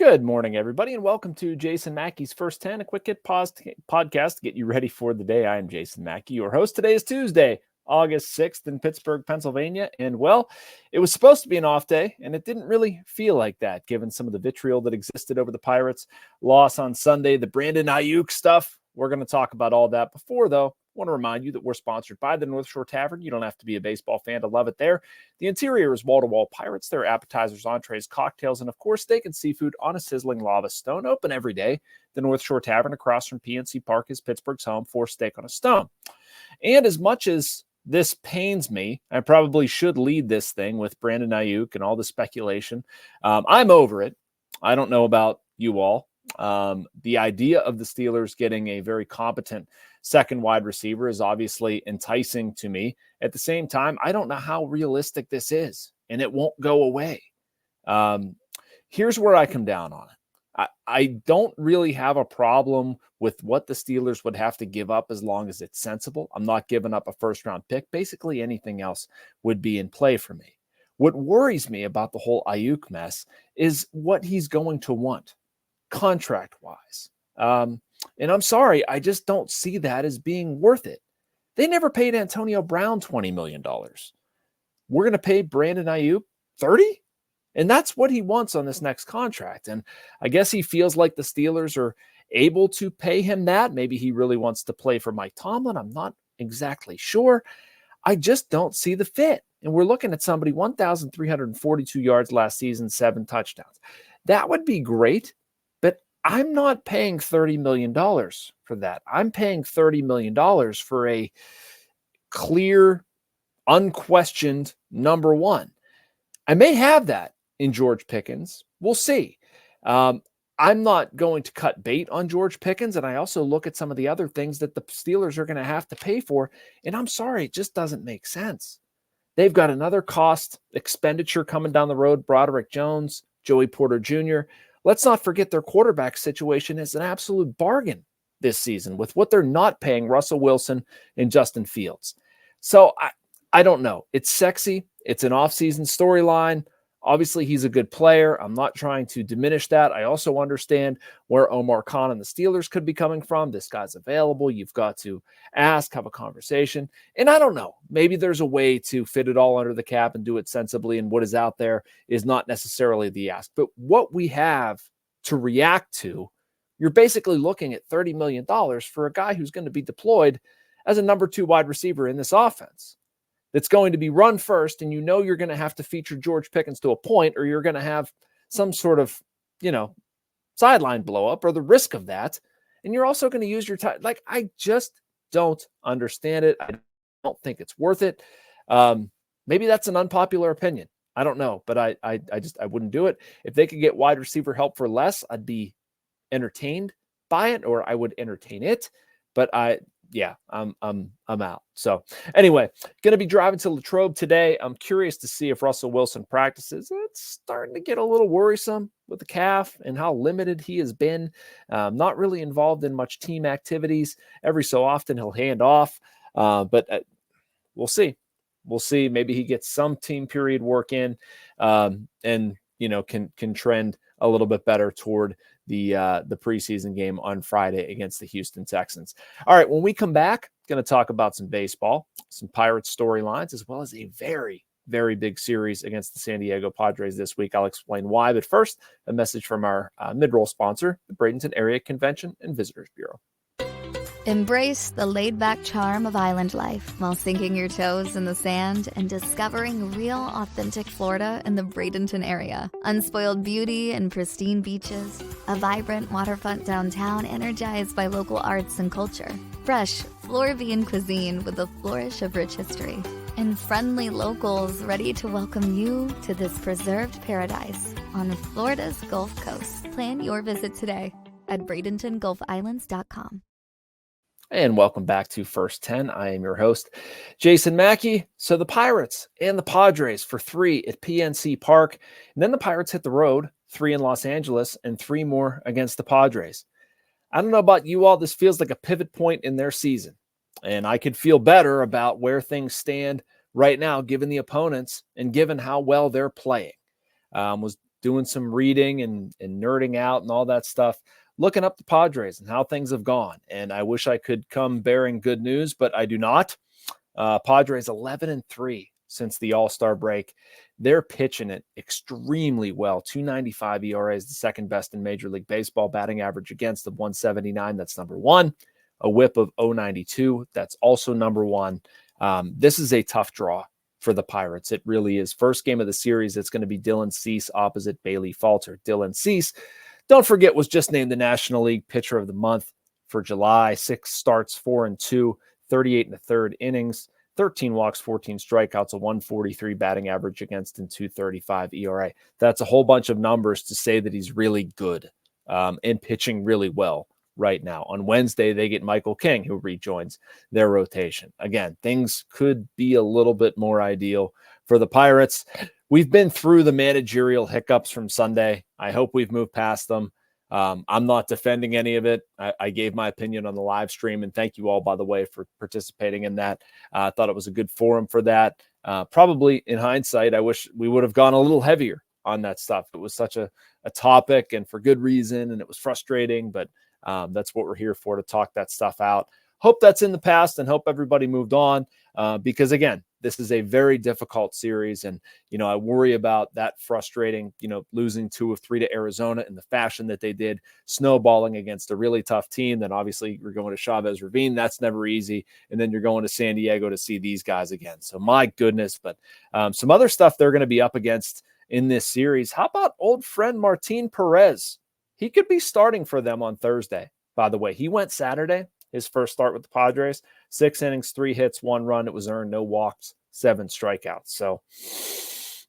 Good morning, everybody, and welcome to Jason Mackey's First 10, a quick hit podcast to get you ready for the day. I am Jason Mackey, your host. Today is Tuesday, August 6th in Pittsburgh, Pennsylvania. And, well, it was supposed to be an off day, and it didn't really feel like that, given some of the vitriol that existed over the Pirates' loss on Sunday, the Brandon Aiyuk stuff. We're going to talk about all that. Before, though, I want to remind you that we're sponsored by the North Shore Tavern. You don't have to be a baseball fan to love it there. The interior is wall-to-wall Pirates. There are appetizers, entrees, cocktails, and, of course, steak and seafood on a sizzling lava stone. Open every day. The North Shore Tavern across from PNC Park is Pittsburgh's home for steak on a stone. And as much as this pains me, I probably should lead this thing with Brandon Aiyuk and all the speculation. I'm over it. I don't know about you all. The idea of the Steelers getting a very competent second wide receiver is obviously enticing to me. At the same time, I don't know how realistic this is, and it won't go away. Here's where I come down on it. I don't really have a problem with what the Steelers would have to give up as long as it's sensible. I'm not giving up a first-round pick. Basically, anything else would be in play for me. What worries me about the whole Aiyuk mess is what he's going to want contract-wise. And I'm sorry, I just don't see that as being worth it. They never paid Antonio Brown $20 million. We're going to pay Brandon Aiyuk $30? And that's what he wants on this next contract. And I guess he feels like the Steelers are able to pay him that. Maybe he really wants to play for Mike Tomlin. I'm not exactly sure. I just don't see the fit. And we're looking at somebody 1,342 yards last season, 7 touchdowns. That would be great. I'm not paying $30 million for that. I'm paying $30 million for a clear, unquestioned number one. I may have that in George Pickens. We'll see. I'm not going to cut bait on George Pickens, and I also look at some of the other things that the Steelers are going to have to pay for, and I'm sorry, it just doesn't make sense. They've got another cost expenditure coming down the road, Broderick Jones, Joey Porter Jr., Let's not forget their quarterback situation is an absolute bargain this season with what they're not paying Russell Wilson and Justin Fields. So I don't know. It's sexy. It's an offseason storyline. Obviously, he's a good player. I'm not trying to diminish that. I also understand where Omar Khan and the Steelers could be coming from. This guy's available. You've got to ask, have a conversation. And I don't know. Maybe there's a way to fit it all under the cap and do it sensibly, and what is out there is not necessarily the ask. But what we have to react to, you're basically looking at $30 million for a guy who's going to be deployed as a number 2 wide receiver in this offense. That's going to be run first, and you know you're going to have to feature George Pickens to a point, or you're going to have some sort of, sideline blow up or the risk of that. And you're also going to use your time. Like, I just don't understand it. I don't think it's worth it. Maybe that's an unpopular opinion. I don't know, but I wouldn't do it. If they could get wide receiver help for less, I'd be entertained by it, or I would entertain it. But I'm out. So anyway, going to be driving to Latrobe today. I'm curious to see if Russell Wilson practices. It's starting to get a little worrisome with the calf and how limited he has been. Not really involved in much team activities. Every so often he'll hand off, but we'll see. We'll see. Maybe he gets some team period work in, and can trend a little bit better toward the preseason game on Friday against the Houston Texans. All right, when we come back, going to talk about some baseball, some Pirates storylines, as well as a very, very big series against the San Diego Padres this week. I'll explain why, but first, a message from our mid-roll sponsor, the Bradenton Area Convention and Visitors Bureau. Embrace the laid-back charm of island life while sinking your toes in the sand and discovering real, authentic Florida in the Bradenton area. Unspoiled beauty and pristine beaches, a vibrant waterfront downtown energized by local arts and culture, fresh Floridian cuisine with a flourish of rich history, and friendly locals ready to welcome you to this preserved paradise on Florida's Gulf Coast. Plan your visit today at BradentonGulfIslands.com. And welcome back to First 10. I am your host, Jason Mackey. So the Pirates and the Padres for 3 at PNC Park. And then the Pirates hit the road, 3 in Los Angeles and 3 more against the Padres. I don't know about you all. This feels like a pivot point in their season. And I could feel better about where things stand right now, given the opponents and given how well they're playing. Was doing some reading and nerding out and all that stuff, looking up the Padres and how things have gone. And I wish I could come bearing good news, but I do not. Padres 11-3 since the All-Star break. They're pitching it extremely well. 2.95 ERA is the second best in Major League Baseball. Batting average against of 179. That's number one. A whip of 0.92. That's also number one. This is a tough draw for the Pirates. It really is. First game of the series, it's going to be Dylan Cease opposite Bailey Falter. Dylan Cease, don't forget, was just named the National League Pitcher of the Month for July. 6 starts, 4-2, 38 and a third innings, 13 walks, 14 strikeouts, a 143 batting average against and 2.35 ERA. That's a whole bunch of numbers to say that he's really good and pitching really well right now. On Wednesday, they get Michael King, who rejoins their rotation. Again, things could be a little bit more ideal for the Pirates. We've been through the managerial hiccups from Sunday. I hope we've moved past them. I'm not defending any of it. I gave my opinion on the live stream, and thank you all, by the way, for participating in that. I thought it was a good forum for that. Probably in hindsight, I wish we would have gone a little heavier on that stuff. It was such a topic, and for good reason, and it was frustrating, but that's what we're here for, to talk that stuff out. Hope that's in the past and hope everybody moved on because, again, this is a very difficult series. And, I worry about that frustrating, losing 2 of 3 to Arizona in the fashion that they did, snowballing against a really tough team. Then obviously you're going to Chavez Ravine. That's never easy. And then you're going to San Diego to see these guys again. So my goodness, but some other stuff they're going to be up against in this series. How about old friend Martin Perez? He could be starting for them on Thursday. By the way, he went Saturday, his first start with the Padres, 6 innings, 3 hits, 1 run. It was earned, no walks, 7 strikeouts. So,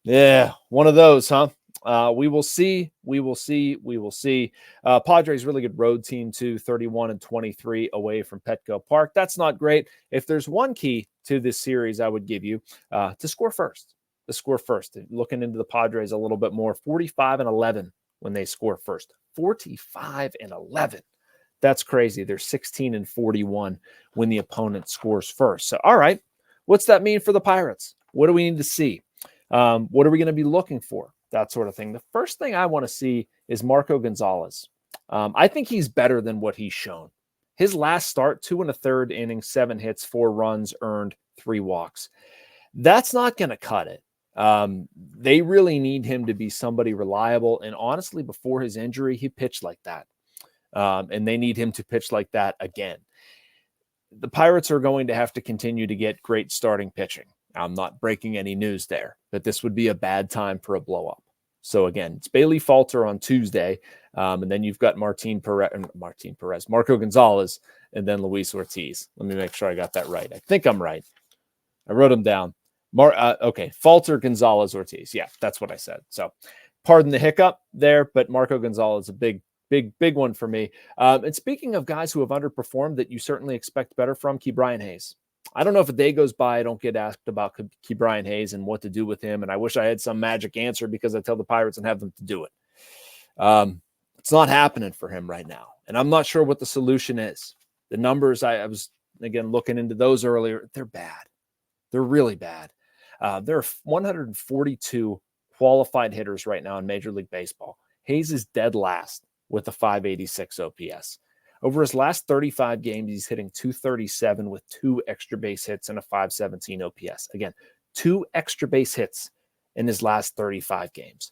yeah, one of those, huh? We will see. Padres really good road team too, 31-23 away from Petco Park. That's not great. If there's one key to this series, I would give you to score first. To score first. Looking into the Padres a little bit more, 45-11 when they score first. 45-11. That's crazy. They're 16-41 when the opponent scores first. So, all right, what's that mean for the Pirates? What do we need to see? What are we going to be looking for? That sort of thing. The first thing I want to see is Marco Gonzales. I think he's better than what he's shown. His last start, 2 1/3 innings, 7 hits, 4 runs, earned 3 walks. That's not going to cut it. They really need him to be somebody reliable. And honestly, before his injury, he pitched like that. And they need him to pitch like that again. The Pirates are going to have to continue to get great starting pitching. I'm not breaking any news there, but this would be a bad time for a blow up. So again, it's Bailey Falter on Tuesday. And then you've got Marco Gonzales, and then Luis Ortiz. Let me make sure I got that right. I think I'm right. I wrote them down. Falter, Gonzales, Ortiz. Yeah, that's what I said. So pardon the hiccup there, but Marco Gonzales is a big one for me. And speaking of guys who have underperformed that you certainly expect better from, Ke'Bryan Hayes. I don't know if a day goes by I don't get asked about Ke'Bryan Hayes and what to do with him. And I wish I had some magic answer because I tell the Pirates and have them to do it. It's not happening for him right now. And I'm not sure what the solution is. The numbers, I was, again, looking into those earlier. They're bad. They're really bad. There are 142 qualified hitters right now in Major League Baseball. Hayes is dead last with a 586 OPS. Over his last 35 games, he's hitting 237 with 2 extra base hits and a 517 OPS. Again, 2 extra base hits in his last 35 games.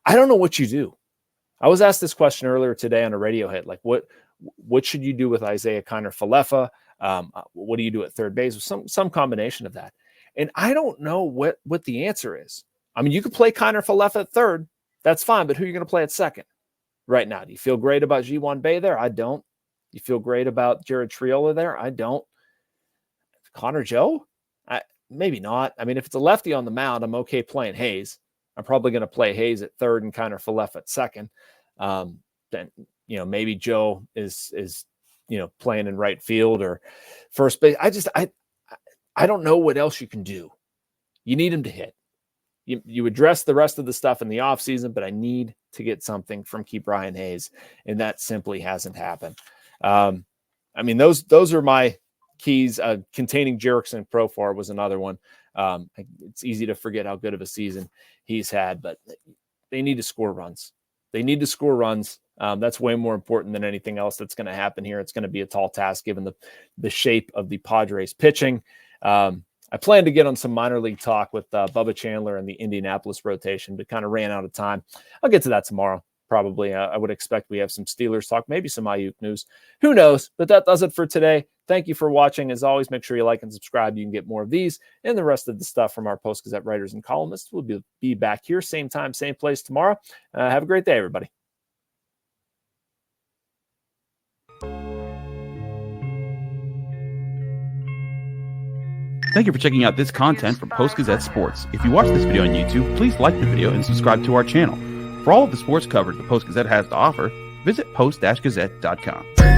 I don't know what you do. I was asked this question earlier today on a radio hit, like what should you do with Isaiah Kiner-Falefa? What do you do at third base? Some combination of that. And I don't know what the answer is. I mean, you could play Kiner-Falefa at third. That's fine, but who are you going to play at second right now? Do you feel great about Ji-Hwan Bae there? I don't. You feel great about Jared Triola there? I don't. Connor Joe? Maybe not. I mean, if it's a lefty on the mound, I'm okay playing Hayes. I'm probably going to play Hayes at third and Kiner-Falefa at second. Then, maybe Joe is playing in right field or first base. I don't know what else you can do. You need him to hit. You address the rest of the stuff in the offseason, but I need to get something from Ke'Bryan Hayes, and that simply hasn't happened. Those are my keys. Containing Jerickson Profar was another one. It's easy to forget how good of a season he's had, but they need to score runs. They need to score runs. That's way more important than anything else that's going to happen here. It's going to be a tall task given the shape of the Padres pitching. I plan to get on some minor league talk with Bubba Chandler and the Indianapolis rotation, but kind of ran out of time. I'll get to that tomorrow. Probably. I would expect we have some Steelers talk, maybe some Aiyuk news. Who knows? But that does it for today. Thank you for watching. As always, make sure you like and subscribe. You can get more of these and the rest of the stuff from our Post-Gazette writers and columnists. We'll be back here, same time, same place tomorrow. Have a great day, everybody. Thank you for checking out this content from Post-Gazette Sports. If you watch this video on YouTube, please like the video and subscribe to our channel. For all of the sports coverage the Post-Gazette has to offer, visit post-gazette.com.